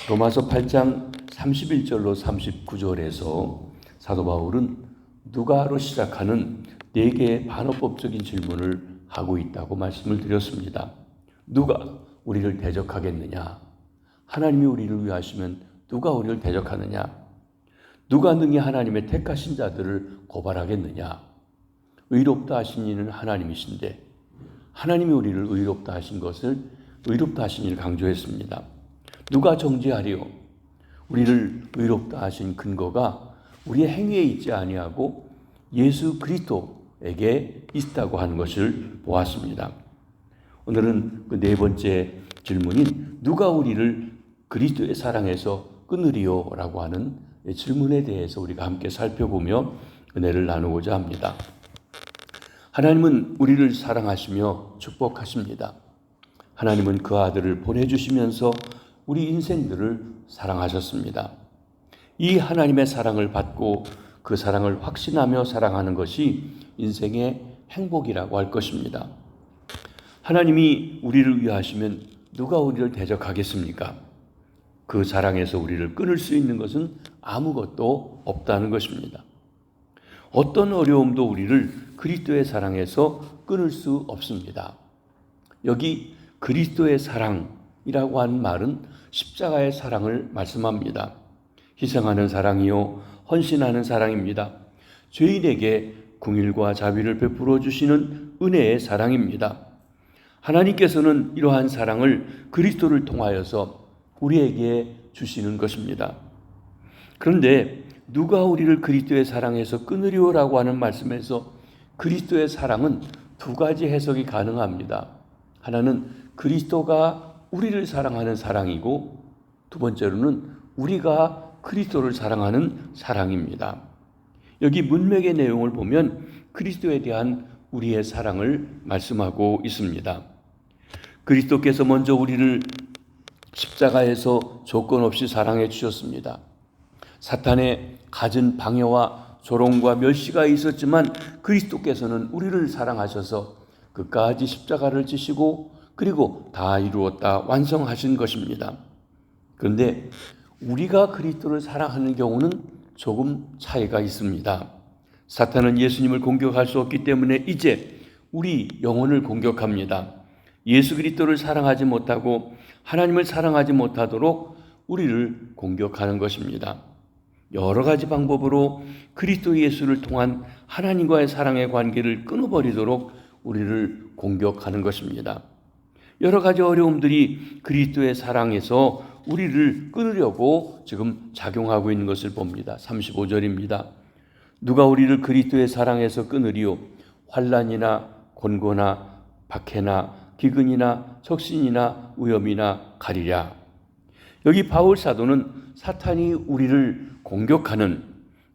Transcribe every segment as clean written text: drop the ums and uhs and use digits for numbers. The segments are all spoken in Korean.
로마서 8장 31절로 39절에서 사도 바울은 누가로 시작하는 4개의 반어법적인 질문을 하고 있다고 말씀을 드렸습니다. 누가 우리를 대적하겠느냐? 하나님이 우리를 위하시면 누가 우리를 대적하느냐? 누가 능히 하나님의 택하신 자들을 고발하겠느냐? 의롭다 하신 이는 하나님이신데 하나님이 우리를 의롭다 하신 것을 의롭다 하신 이를 강조했습니다. 누가 정죄하리요? 우리를 의롭다 하신 근거가 우리의 행위에 있지 아니하고 예수 그리스도에게 있다고 하는 것을 보았습니다. 오늘은 그 4번째 질문인 누가 우리를 그리스도의 사랑에서 끊으리요? 라고 하는 질문에 대해서 우리가 함께 살펴보며 은혜를 나누고자 합니다. 하나님은 우리를 사랑하시며 축복하십니다. 하나님은 그 아들을 보내주시면서 우리 인생들을 사랑하셨습니다. 이 하나님의 사랑을 받고 그 사랑을 확신하며 사랑하는 것이 인생의 행복이라고 할 것입니다. 하나님이 우리를 위하시면 누가 우리를 대적하겠습니까? 그 사랑에서 우리를 끊을 수 있는 것은 아무것도 없다는 것입니다. 어떤 어려움도 우리를 그리스도의 사랑에서 끊을 수 없습니다. 여기 그리스도의 사랑이라고 하는 말은 십자가의 사랑을 말씀합니다. 희생하는 사랑이요 헌신하는 사랑입니다. 죄인에게 긍휼과 자비를 베풀어 주시는 은혜의 사랑입니다. 하나님께서는 이러한 사랑을 그리스도를 통하여서 우리에게 주시는 것입니다. 그런데 누가 우리를 그리스도의 사랑에서 끊으리오라고 하는 말씀에서 그리스도의 사랑은 2가지 해석이 가능합니다. 하나는 그리스도가 우리를 사랑하는 사랑이고, 2번째로는 우리가 그리스도를 사랑하는 사랑입니다. 여기 문맥의 내용을 보면 그리스도에 대한 우리의 사랑을 말씀하고 있습니다. 그리스도께서 먼저 우리를 십자가에서 조건 없이 사랑해 주셨습니다. 사탄의 갖은 방해와 조롱과 멸시가 있었지만 그리스도께서는 우리를 사랑하셔서 끝까지 십자가를 지시고 그리고 다 이루었다 완성하신 것입니다. 그런데 우리가 그리스도를 사랑하는 경우는 조금 차이가 있습니다. 사탄은 예수님을 공격할 수 없기 때문에 이제 우리 영혼을 공격합니다. 예수 그리스도를 사랑하지 못하고 하나님을 사랑하지 못하도록 우리를 공격하는 것입니다. 여러 가지 방법으로 그리스도 예수를 통한 하나님과의 사랑의 관계를 끊어버리도록 우리를 공격하는 것입니다. 여러 가지 어려움들이 그리스도의 사랑에서 우리를 끊으려고 지금 작용하고 있는 것을 봅니다. 35절입니다. 누가 우리를 그리스도의 사랑에서 끊으리요? 환난이나 곤고나 박해나 기근이나 적신이나 위험이나 가리랴. 여기 바울 사도는 사탄이 우리를 공격하는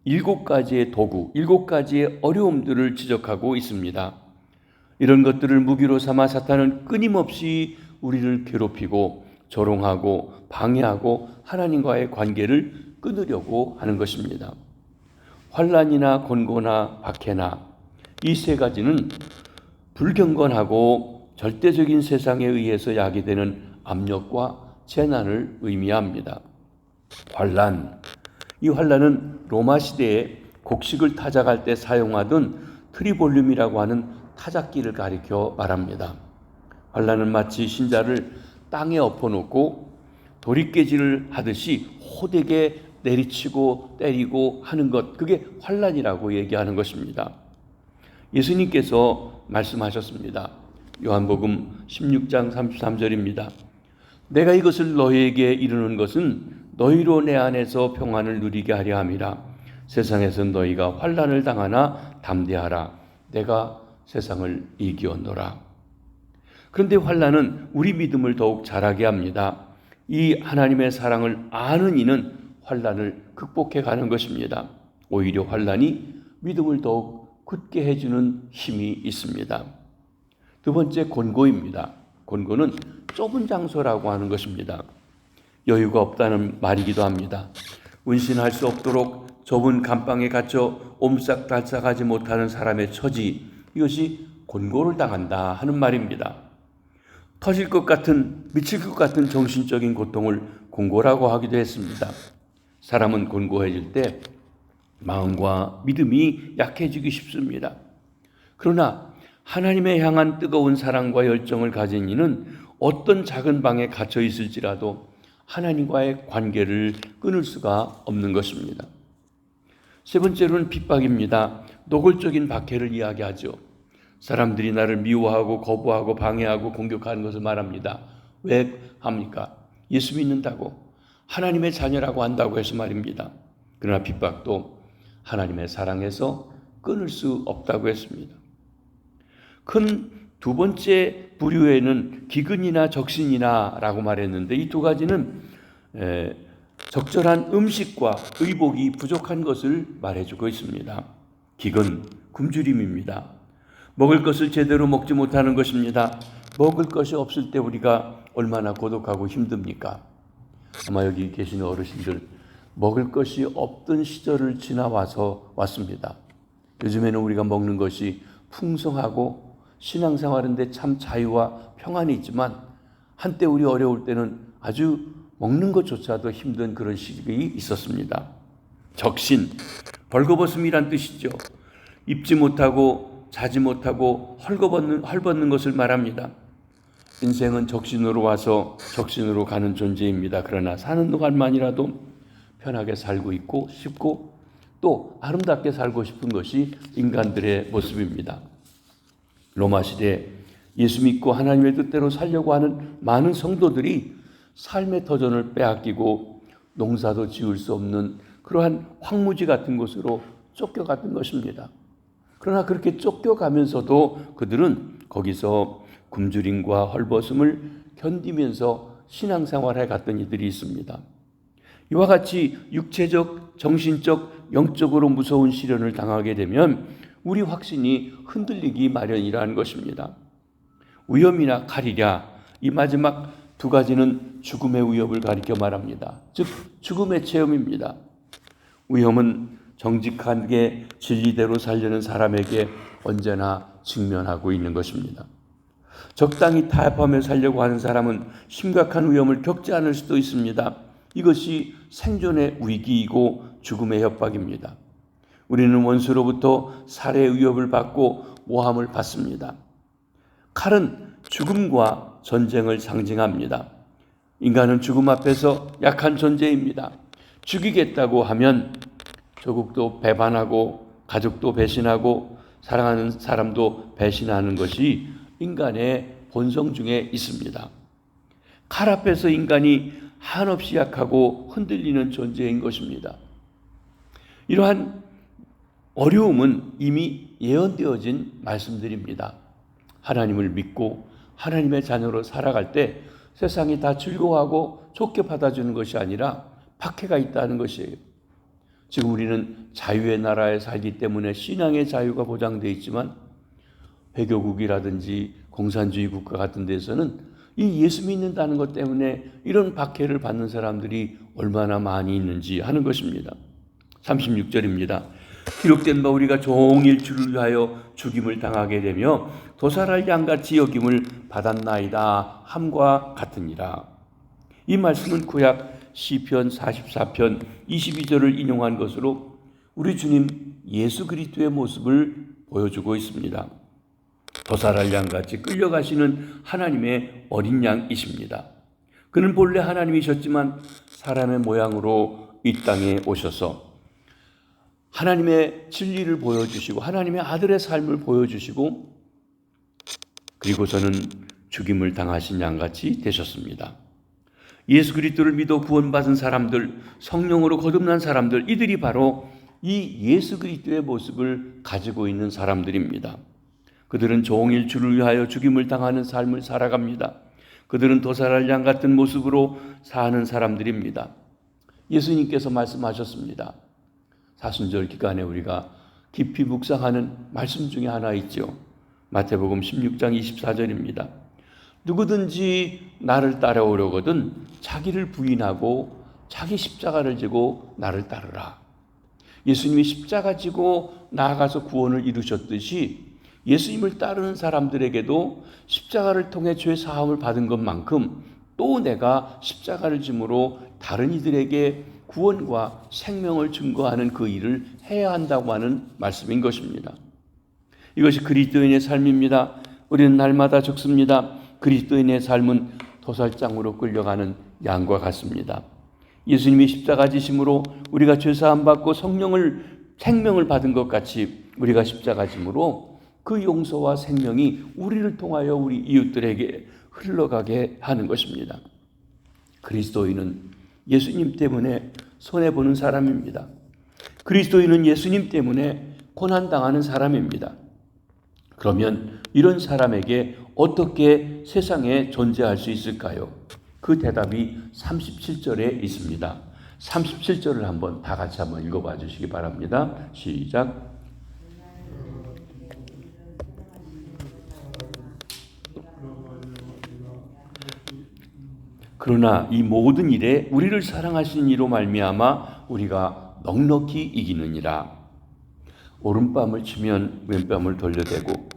7가지의 도구, 7가지의 어려움들을 지적하고 있습니다. 이런 것들을 무기로 삼아 사탄은 끊임없이 우리를 괴롭히고 조롱하고 방해하고 하나님과의 관계를 끊으려고 하는 것입니다. 환난이나 곤고나 박해나 이 3가지는 불경건하고 절대적인 세상에 의해서 야기되는 압력과 재난을 의미합니다. 환난, 이 환난은 로마 시대에 곡식을 타작할 때 사용하던 트리볼륨이라고 하는 타작기를 가리켜 말합니다. 환난은 마치 신자를 땅에 엎어놓고 도리깨질을 하듯이 호되게 내리치고 때리고 하는 것, 그게 환난이라고 얘기하는 것입니다. 예수님께서 말씀하셨습니다. 요한복음 16장 33절입니다. 내가 이것을 너희에게 이르는 것은 너희로 내 안에서 평안을 누리게 하려 함이라. 세상에서 너희가 환난을 당하나 담대하라. 내가 세상을 이기었노라. 그런데 환난은 우리 믿음을 더욱 자라게 합니다. 이 하나님의 사랑을 아는 이는 환난을 극복해 가는 것입니다. 오히려 환난이 믿음을 더욱 굳게 해주는 힘이 있습니다. 2번째 곤고입니다. 곤고는 좁은 장소라고 하는 것입니다. 여유가 없다는 말이기도 합니다. 운신할 수 없도록 좁은 감방에 갇혀 옴싹달싹하지 못하는 사람의 처지, 이것이 곤고를 당한다 하는 말입니다. 터질 것 같은, 미칠 것 같은 정신적인 고통을 공고라고 하기도 했습니다. 사람은 곤고해질 때 마음과 믿음이 약해지기 쉽습니다. 그러나 하나님에 향한 뜨거운 사랑과 열정을 가진 이는 어떤 작은 방에 갇혀 있을지라도 하나님과의 관계를 끊을 수가 없는 것입니다. 세 번째로는 핍박입니다. 노골적인 박해를 이야기하죠. 사람들이 나를 미워하고 거부하고 방해하고 공격하는 것을 말합니다. 왜 합니까? 예수 믿는다고, 하나님의 자녀라고 한다고 해서 말입니다. 그러나 핍박도 하나님의 사랑에서 끊을 수 없다고 했습니다. 큰 두 번째 부류에는 기근이나 적신이나 라고 말했는데, 이 두 가지는 적절한 음식과 의복이 부족한 것을 말해주고 있습니다. 기근, 굶주림입니다. 먹을 것을 제대로 먹지 못하는 것입니다. 먹을 것이 없을 때 우리가 얼마나 고독하고 힘듭니까? 아마 여기 계신 어르신들 먹을 것이 없던 시절을 지나와서 왔습니다. 요즘에는 우리가 먹는 것이 풍성하고 신앙생활인데 참 자유와 평안이 있지만, 한때 우리 어려울 때는 아주 먹는 것조차도 힘든 그런 시기가 있었습니다. 적신, 벌거벗음이란 뜻이죠. 입지 못하고 자지 못하고 헐벗는 것을 말합니다. 인생은 적신으로 와서 적신으로 가는 존재입니다. 그러나 사는 동안만이라도 편하게 살고 있고 싶고 또 아름답게 살고 싶은 것이 인간들의 모습입니다. 로마 시대 예수 믿고 하나님의 뜻대로 살려고 하는 많은 성도들이 삶의 터전을 빼앗기고 농사도 지을 수 없는 그러한 황무지 같은 곳으로 쫓겨갔던 것입니다. 그러나 그렇게 쫓겨가면서도 그들은 거기서 굶주림과 헐벗음을 견디면서 신앙생활에 갔던 이들이 있습니다. 이와 같이 육체적, 정신적, 영적으로 무서운 시련을 당하게 되면 우리 확신이 흔들리기 마련이라는 것입니다. 위험이나 칼이랴, 이 마지막 두 가지는 죽음의 위협을 가리켜 말합니다. 즉 죽음의 체험입니다. 위험은 정직하게 진리대로 살려는 사람에게 언제나 직면하고 있는 것입니다. 적당히 타협하며 살려고 하는 사람은 심각한 위험을 겪지 않을 수도 있습니다. 이것이 생존의 위기이고 죽음의 협박입니다. 우리는 원수로부터 살해의 위협을 받고 모함을 받습니다. 칼은 죽음과 전쟁을 상징합니다. 인간은 죽음 앞에서 약한 존재입니다. 죽이겠다고 하면 조국도 배반하고 가족도 배신하고 사랑하는 사람도 배신하는 것이 인간의 본성 중에 있습니다. 칼 앞에서 인간이 한없이 약하고 흔들리는 존재인 것입니다. 이러한 어려움은 이미 예언되어진 말씀들입니다. 하나님을 믿고 하나님의 자녀로 살아갈 때 세상이 다 즐거워하고 좋게 받아주는 것이 아니라 박해가 있다는 것이에요. 지금 우리는 자유의 나라에 살기 때문에 신앙의 자유가 보장되어 있지만 회교국이라든지 공산주의 국가 같은 데서는 이 예수 믿는다는 것 때문에 이런 박해를 받는 사람들이 얼마나 많이 있는지 하는 것입니다. 36절입니다. 기록된 바 우리가 종일 주를 위하여 죽임을 당하게 되며 도살할 양같이 여김을 받았나이다 함과 같으니라. 이 말씀은 구약 시편 44편 22절을 인용한 것으로 우리 주님 예수 그리스도의 모습을 보여주고 있습니다. 도살할 양같이 끌려가시는 하나님의 어린 양이십니다. 그는 본래 하나님이셨지만 사람의 모양으로 이 땅에 오셔서 하나님의 진리를 보여주시고 하나님의 아들의 삶을 보여주시고 그리고서는 죽임을 당하신 양같이 되셨습니다. 예수 그리스도를 믿어 구원받은 사람들, 성령으로 거듭난 사람들, 이들이 바로 이 예수 그리스도의 모습을 가지고 있는 사람들입니다. 그들은 종일 주를 위하여 죽임을 당하는 삶을 살아갑니다. 그들은 도살할 양 같은 모습으로 사는 사람들입니다. 예수님께서 말씀하셨습니다. 사순절 기간에 우리가 깊이 묵상하는 말씀 중에 하나 있죠. 마태복음 16장 24절입니다. 누구든지 나를 따라오려거든 자기를 부인하고 자기 십자가를 지고 나를 따르라. 예수님이 십자가 지고 나아가서 구원을 이루셨듯이 예수님을 따르는 사람들에게도 십자가를 통해 죄 사함을 받은 것만큼 또 내가 십자가를 짐으로 다른 이들에게 구원과 생명을 증거하는 그 일을 해야 한다고 하는 말씀인 것입니다. 이것이 그리스도인의 삶입니다. 우리는 날마다 죽습니다. 그리스도인의 삶은 도살장으로 끌려가는 양과 같습니다. 예수님이 십자가 지심으로 우리가 죄사함 받고 생명을 받은 것 같이 우리가 십자가 짐으로 그 용서와 생명이 우리를 통하여 우리 이웃들에게 흘러가게 하는 것입니다. 그리스도인은 예수님 때문에 손해보는 사람입니다. 그리스도인은 예수님 때문에 고난당하는 사람입니다. 그러면 이런 사람에게 어떻게 세상에 존재할 수 있을까요? 그 대답이 37절에 있습니다. 37절을 한번 다 같이 한번 읽어봐 주시기 바랍니다. 시작. 그러나 이 모든 일에 우리를 사랑하신 이로 말미암아 우리가 넉넉히 이기느니라. 오른뺨을 치면 왼뺨을 돌려대고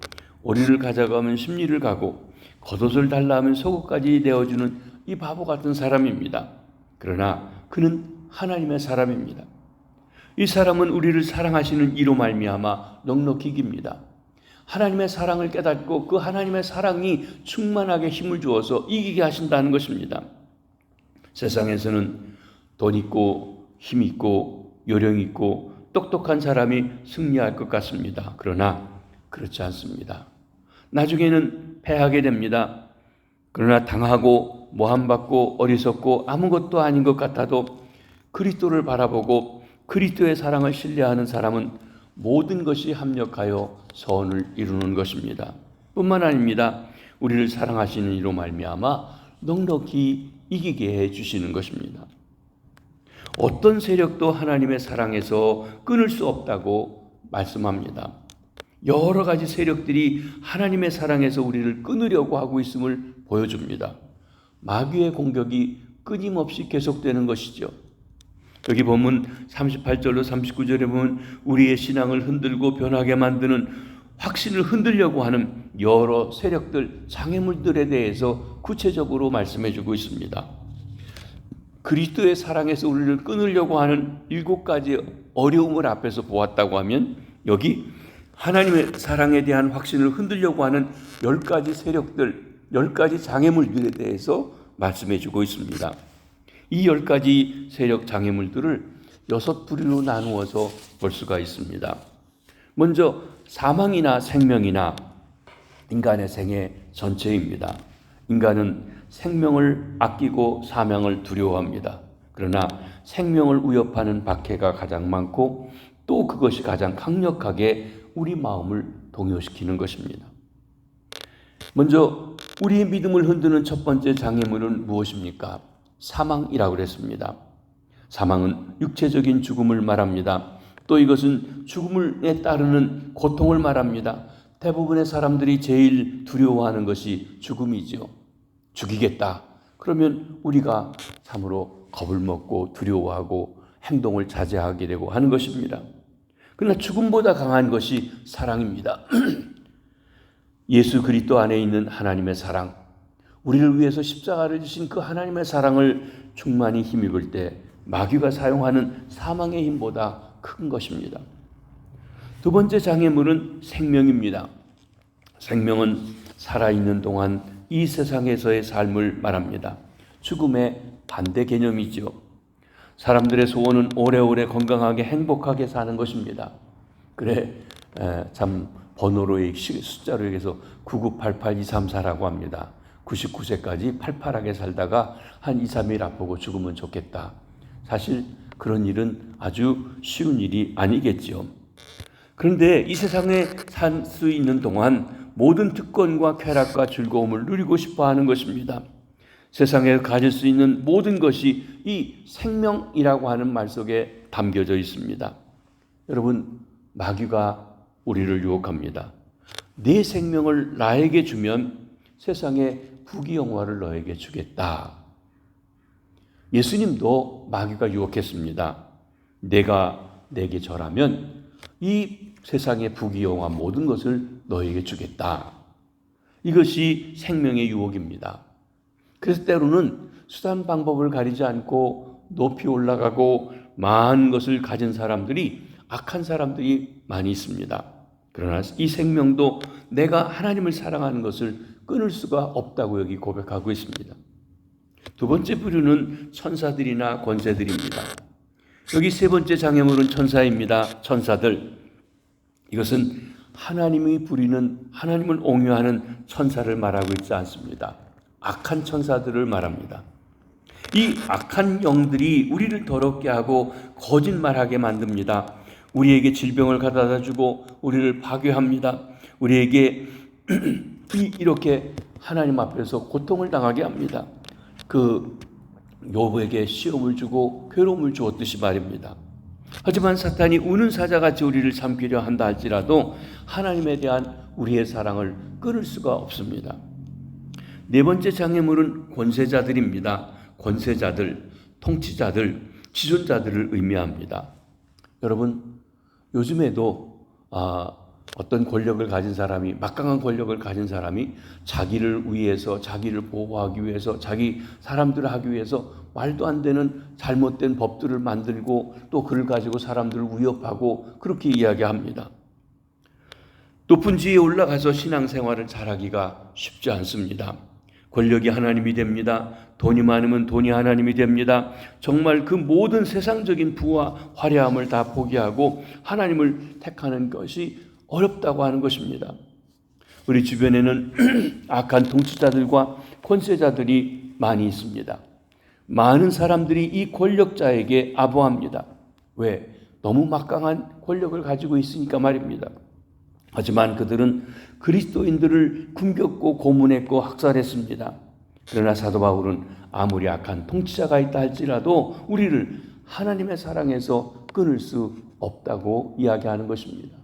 오리를 가져가면 심리를 가고 겉옷을 달라 하면 속옷까지 내어주는 이 바보 같은 사람입니다. 그러나 그는 하나님의 사람입니다. 이 사람은 우리를 사랑하시는 이로 말미암아 넉넉히 이깁니다. 하나님의 사랑을 깨닫고 그 하나님의 사랑이 충만하게 힘을 주어서 이기게 하신다는 것입니다. 세상에서는 돈 있고 힘 있고 요령 있고 똑똑한 사람이 승리할 것 같습니다. 그러나 그렇지 않습니다. 나중에는 패하게 됩니다. 그러나 당하고 모함받고 어리석고 아무것도 아닌 것 같아도 그리스도를 바라보고 그리스도의 사랑을 신뢰하는 사람은 모든 것이 합력하여 선을 이루는 것입니다. 뿐만 아닙니다. 우리를 사랑하시는 이로 말미암아 넉넉히 이기게 해주시는 것입니다. 어떤 세력도 하나님의 사랑에서 끊을 수 없다고 말씀합니다. 여러 가지 세력들이 하나님의 사랑에서 우리를 끊으려고 하고 있음을 보여줍니다. 마귀의 공격이 끊임없이 계속되는 것이죠. 여기 보면 38절로 39절에 보면 우리의 신앙을 흔들고 변하게 만드는 확신을 흔들려고 하는 여러 세력들, 장애물들에 대해서 구체적으로 말씀해 주고 있습니다. 그리스도의 사랑에서 우리를 끊으려고 하는 7가지 어려움을 앞에서 보았다고 하면 여기 하나님의 사랑에 대한 확신을 흔들려고 하는 10가지 세력들, 10가지 장애물들에 대해서 말씀해 주고 있습니다. 이 10가지 세력 장애물들을 6부류로 나누어서 볼 수가 있습니다. 먼저 사망이나 생명이나 인간의 생애 전체입니다. 인간은 생명을 아끼고 사명을 두려워합니다. 그러나 생명을 위협하는 박해가 가장 많고 또 그것이 가장 강력하게 우리 마음을 동요시키는 것입니다. 먼저 우리의 믿음을 흔드는 첫 번째 장애물은 무엇입니까? 사망이라고 그랬습니다. 사망은 육체적인 죽음을 말합니다. 또 이것은 죽음에 따르는 고통을 말합니다. 대부분의 사람들이 제일 두려워하는 것이 죽음이죠. 죽이겠다. 그러면 우리가 참으로 겁을 먹고 두려워하고 행동을 자제하게 되고 하는 것입니다. 그러나 죽음보다 강한 것이 사랑입니다. 예수 그리스도 안에 있는 하나님의 사랑, 우리를 위해서 십자가를 지신 그 하나님의 사랑을 충만히 힘입을 때 마귀가 사용하는 사망의 힘보다 큰 것입니다. 두 번째 장애물은 생명입니다. 생명은 살아있는 동안 이 세상에서의 삶을 말합니다. 죽음의 반대 개념이죠. 사람들의 소원은 오래오래 건강하게 행복하게 사는 것입니다. 그래 참 번호로 숫자로 얘기해서 9988234라고 합니다. 99세까지 팔팔하게 살다가 한 2, 3일 아프고 죽으면 좋겠다. 사실 그런 일은 아주 쉬운 일이 아니겠죠. 그런데 이 세상에 살 수 있는 동안 모든 특권과 쾌락과 즐거움을 누리고 싶어 하는 것입니다. 세상에 가질 수 있는 모든 것이 이 생명이라고 하는 말 속에 담겨져 있습니다. 여러분, 마귀가 우리를 유혹합니다. 네 생명을 나에게 주면 세상에 부귀영화를 너에게 주겠다. 예수님도 마귀가 유혹했습니다. 내가 내게 절하면 이 세상의 부귀영화 모든 것을 너에게 주겠다. 이것이 생명의 유혹입니다. 그래서 때로는 수단 방법을 가리지 않고 높이 올라가고 많은 것을 가진 사람들이 악한 사람들이 많이 있습니다. 그러나 이 생명도 내가 하나님을 사랑하는 것을 끊을 수가 없다고 여기 고백하고 있습니다. 두 번째 부류는 천사들이나 권세들입니다. 여기 세 번째 장애물은 천사입니다. 천사들. 이것은 하나님이 부리는, 하나님을 옹유하는 천사를 말하고 있지 않습니다. 악한 천사들을 말합니다. 이 악한 영들이 우리를 더럽게 하고 거짓말하게 만듭니다. 우리에게 질병을 가져다 주고 우리를 파괴합니다. 우리에게 이렇게 하나님 앞에서 고통을 당하게 합니다. 그 욥에게 시험을 주고 괴로움을 주었듯이 말입니다. 하지만 사탄이 우는 사자같이 우리를 삼키려 한다 할지라도 하나님에 대한 우리의 사랑을 끊을 수가 없습니다. 네 번째 장애물은 권세자들입니다. 권세자들, 통치자들, 지존자들을 의미합니다. 여러분, 요즘에도 어떤 권력을 가진 사람이, 막강한 권력을 가진 사람이 자기를 위해서, 자기를 보호하기 위해서, 자기 사람들을 하기 위해서 말도 안 되는 잘못된 법들을 만들고 또 그를 가지고 사람들을 위협하고 그렇게 이야기합니다. 높은 지위에 올라가서 신앙생활을 잘하기가 쉽지 않습니다. 권력이 하나님이 됩니다. 돈이 많으면 돈이 하나님이 됩니다. 정말 그 모든 세상적인 부와 화려함을 다 포기하고 하나님을 택하는 것이 어렵다고 하는 것입니다. 우리 주변에는 악한 통치자들과 권세자들이 많이 있습니다. 많은 사람들이 이 권력자에게 아부합니다. 왜? 너무 막강한 권력을 가지고 있으니까 말입니다. 하지만 그들은 그리스도인들을 kum겼고 고문했고 학살했습니다. 그러나 사도 바울은 아무리 악한 통치자가 있다 할지라도 우리를 하나님의 사랑에서 끊을 수 없다고 이야기하는 것입니다.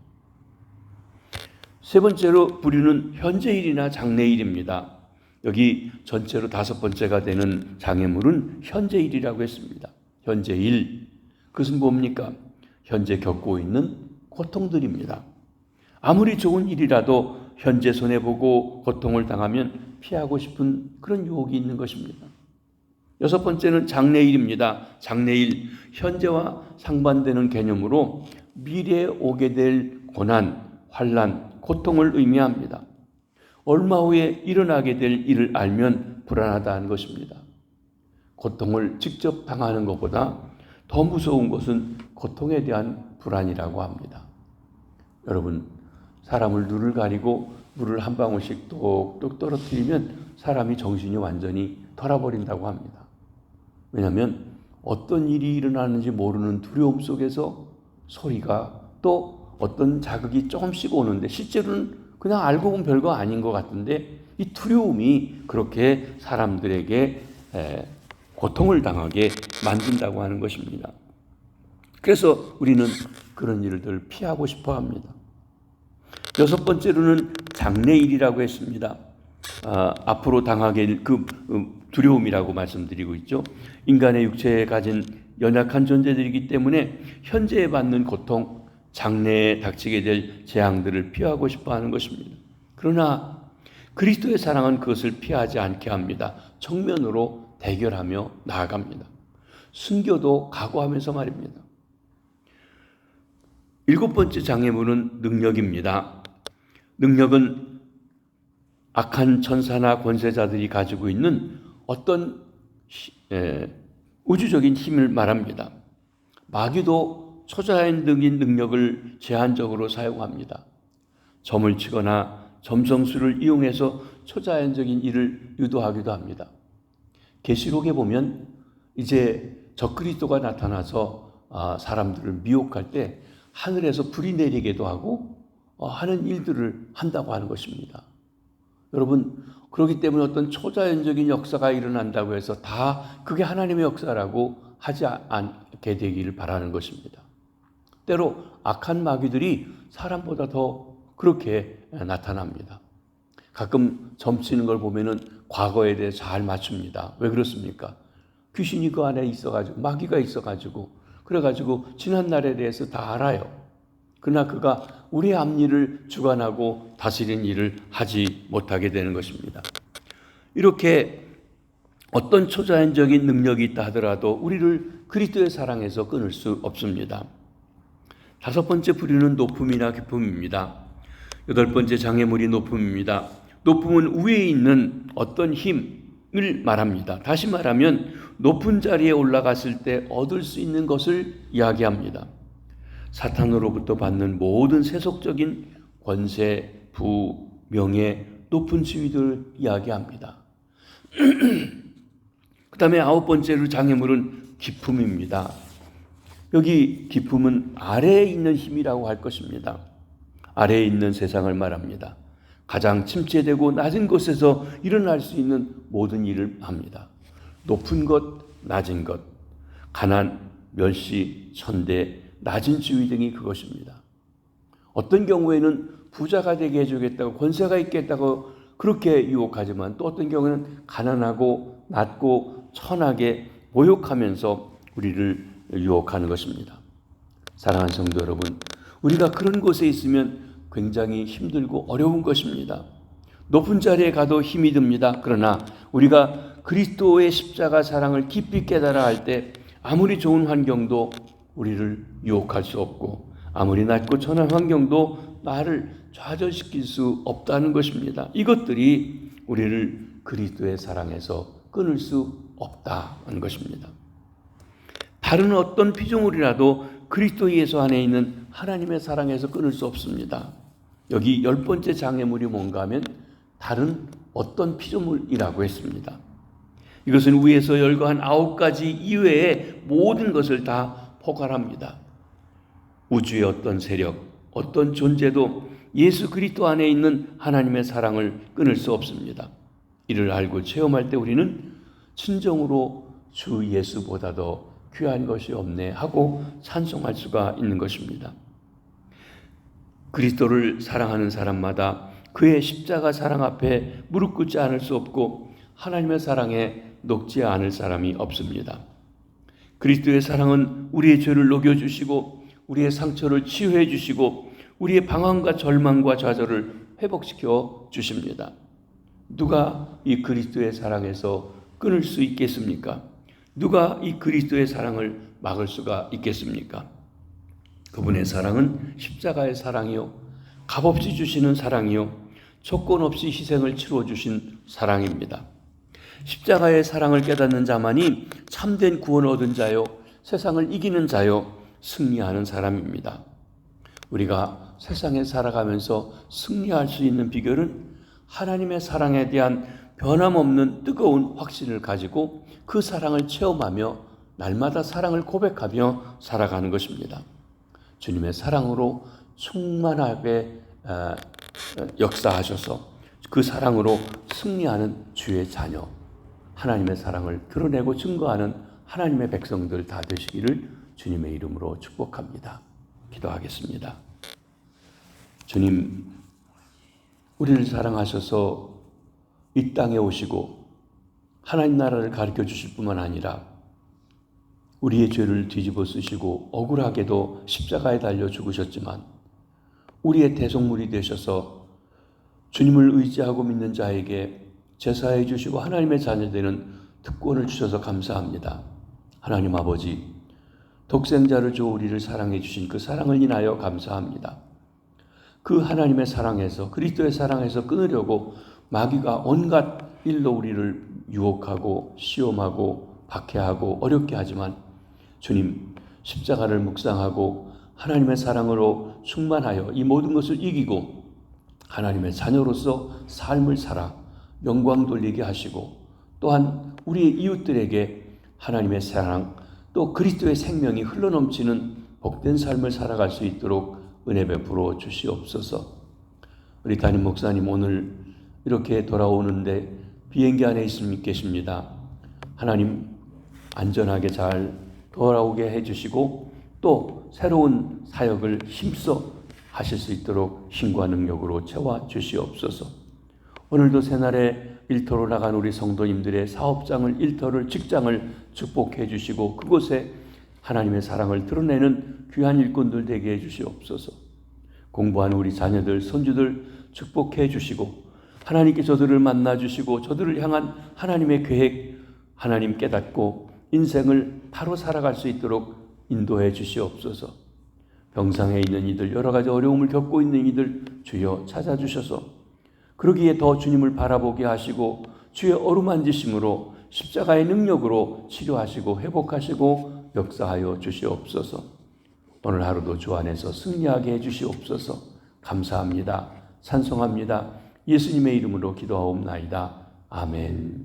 세 번째로 부류는 현재일이나 장래일입니다. 여기 전체로 다섯 번째가 되는 장애물은 현재일이라고 했습니다. 현재일, 그것은 뭡니까? 현재 겪고 있는 고통들입니다. 아무리 좋은 일이라도 현재 손해보고 고통을 당하면 피하고 싶은 그런 유혹이 있는 것입니다. 여섯 번째는 장래일입니다. 장래일, 현재와 상반되는 개념으로 미래에 오게 될 고난, 환난, 고통을 의미합니다. 얼마 후에 일어나게 될 일을 알면 불안하다는 것입니다. 고통을 직접 당하는 것보다 더 무서운 것은 고통에 대한 불안이라고 합니다. 여러분, 사람을 눈을 가리고 물을 한 방울씩 똑똑 떨어뜨리면 사람이 정신이 완전히 돌아버린다고 합니다. 왜냐하면 어떤 일이 일어나는지 모르는 두려움 속에서 소리가 또 어떤 자극이 조금씩 오는데 실제로는 그냥 알고 보면 별거 아닌 것 같은데 이 두려움이 그렇게 사람들에게 고통을 당하게 만든다고 하는 것입니다. 그래서 우리는 그런 일을 피하고 싶어 합니다. 여섯 번째로는 장래일이라고 했습니다. 앞으로 당하게 될 그 두려움이라고 말씀드리고 있죠. 인간의 육체에 가진 연약한 존재들이기 때문에 현재에 받는 고통, 장래에 닥치게 될 재앙들을 피하고 싶어 하는 것입니다. 그러나 그리스도의 사랑은 그것을 피하지 않게 합니다. 정면으로 대결하며 나아갑니다. 순교도 각오하면서 말입니다. 일곱 번째 장애물은 능력입니다. 능력은 악한 천사나 권세자들이 가지고 있는 어떤 우주적인 힘을 말합니다. 마귀도 초자연적인 능력을 제한적으로 사용합니다. 점을 치거나 점성술을 이용해서 초자연적인 일을 유도하기도 합니다. 계시록에 보면 이제 적그리스도가 나타나서 사람들을 미혹할 때 하늘에서 불이 내리게도 하고 하는 일들을 한다고 하는 것입니다. 여러분, 그렇기 때문에 어떤 초자연적인 역사가 일어난다고 해서 다 그게 하나님의 역사라고 하지 않게 되기를 바라는 것입니다. 때로 악한 마귀들이 사람보다 더 그렇게 나타납니다. 가끔 점치는 걸 보면은 과거에 대해 잘 맞춥니다. 왜 그렇습니까? 귀신이 그 안에 있어가지고, 마귀가 있어가지고, 그래가지고 지난 날에 대해서 다 알아요. 그러나 그가 우리의 앞일을 주관하고 다스리는 일을 하지 못하게 되는 것입니다. 이렇게 어떤 초자연적인 능력이 있다 하더라도 우리를 그리스도의 사랑에서 끊을 수 없습니다. 다섯 번째 부류는 높음이나 기쁨입니다. 여덟 번째 장애물이 높음입니다. 높음은 위에 있는 어떤 힘을 말합니다. 다시 말하면 높은 자리에 올라갔을 때 얻을 수 있는 것을 이야기합니다. 사탄으로부터 받는 모든 세속적인 권세, 부, 명예, 높은 지위들을 이야기합니다. 그 다음에 아홉 번째로 장애물은 기쁨입니다. 여기 기쁨은 아래에 있는 힘이라고 할 것입니다. 아래에 있는 세상을 말합니다. 가장 침체되고 낮은 곳에서 일어날 수 있는 모든 일을 합니다. 높은 것, 낮은 것, 가난, 멸시, 천대, 낮은 지위 등이 그것입니다. 어떤 경우에는 부자가 되게 해주겠다고 권세가 있겠다고 그렇게 유혹하지만 또 어떤 경우에는 가난하고 낮고 천하게 모욕하면서 우리를 유혹하는 것입니다. 사랑하는 성도 여러분, 우리가 그런 곳에 있으면 굉장히 힘들고 어려운 것입니다. 높은 자리에 가도 힘이 듭니다. 그러나 우리가 그리스도의 십자가 사랑을 깊이 깨달아 할 때 아무리 좋은 환경도 우리를 유혹할 수 없고 아무리 낮고 천한 환경도 나를 좌절시킬 수 없다는 것입니다. 이것들이 우리를 그리스도의 사랑에서 끊을 수 없다는 것입니다. 다른 어떤 피조물이라도 그리스도 예수 안에 있는 하나님의 사랑에서 끊을 수 없습니다. 여기 열 번째 장애물이 뭔가 하면 다른 어떤 피조물이라고 했습니다. 이것은 위에서 열거한 9가지 이외의 모든 것을 다 포괄합니다. 우주의 어떤 세력, 어떤 존재도 예수 그리스도 안에 있는 하나님의 사랑을 끊을 수 없습니다. 이를 알고 체험할 때 우리는 진정으로 주 예수보다 더 귀한 것이 없네 하고 찬송할 수가 있는 것입니다. 그리스도를 사랑하는 사람마다 그의 십자가 사랑 앞에 무릎 꿇지 않을 수 없고 하나님의 사랑에 녹지 않을 사람이 없습니다. 그리스도의 사랑은 우리의 죄를 녹여주시고 우리의 상처를 치유해 주시고 우리의 방황과 절망과 좌절을 회복시켜 주십니다. 누가 이 그리스도의 사랑에서 끊을 수 있겠습니까? 누가 이 그리스도의 사랑을 막을 수가 있겠습니까? 그분의 사랑은 십자가의 사랑이요, 값없이 주시는 사랑이요, 조건 없이 희생을 치러 주신 사랑입니다. 십자가의 사랑을 깨닫는 자만이 참된 구원을 얻은 자요, 세상을 이기는 자요, 승리하는 사람입니다. 우리가 세상에 살아가면서 승리할 수 있는 비결은 하나님의 사랑에 대한 변함없는 뜨거운 확신을 가지고 그 사랑을 체험하며 날마다 사랑을 고백하며 살아가는 것입니다. 주님의 사랑으로 충만하게 역사하셔서 그 사랑으로 승리하는 주의 자녀, 하나님의 사랑을 드러내고 증거하는 하나님의 백성들 다 되시기를 주님의 이름으로 축복합니다. 기도하겠습니다. 주님, 우리를 사랑하셔서 이 땅에 오시고 하나님 나라를 가르쳐 주실 뿐만 아니라 우리의 죄를 뒤집어 쓰시고 억울하게도 십자가에 달려 죽으셨지만 우리의 대속물이 되셔서 주님을 의지하고 믿는 자에게 제사해 주시고 하나님의 자녀되는 특권을 주셔서 감사합니다. 하나님 아버지, 독생자를 줘 우리를 사랑해 주신 그 사랑을 인하여 감사합니다. 그 하나님의 사랑에서, 그리스도의 사랑에서 끊으려고 마귀가 온갖 일로 우리를 유혹하고 시험하고 박해하고 어렵게 하지만 주님, 십자가를 묵상하고 하나님의 사랑으로 충만하여 이 모든 것을 이기고 하나님의 자녀로서 삶을 살아 영광 돌리게 하시고 또한 우리의 이웃들에게 하나님의 사랑 또 그리스도의 생명이 흘러넘치는 복된 삶을 살아갈 수 있도록 은혜 베풀어 주시옵소서. 우리 담임 목사님 오늘 이렇게 돌아오는데 비행기 안에 계십니다. 하나님 안전하게 잘 돌아오게 해주시고 또 새로운 사역을 힘써 하실 수 있도록 힘과 능력으로 채워 주시옵소서. 오늘도 새날에 일터로 나간 우리 성도님들의 사업장을, 일터를, 직장을 축복해 주시고 그곳에 하나님의 사랑을 드러내는 귀한 일꾼들 되게 해 주시옵소서. 공부하는 우리 자녀들, 손주들 축복해 주시고 하나님께 저들을 만나 주시고 저들을 향한 하나님의 계획 하나님 깨닫고 인생을 바로 살아갈 수 있도록 인도해 주시옵소서. 병상에 있는 이들, 여러 가지 어려움을 겪고 있는 이들 주여 찾아주셔서 그러기에 더 주님을 바라보게 하시고 주의 어루만지심으로 십자가의 능력으로 치료하시고 회복하시고 역사하여 주시옵소서. 오늘 하루도 주 안에서 승리하게 해주시옵소서. 감사합니다. 찬송합니다. 예수님의 이름으로 기도하옵나이다. 아멘.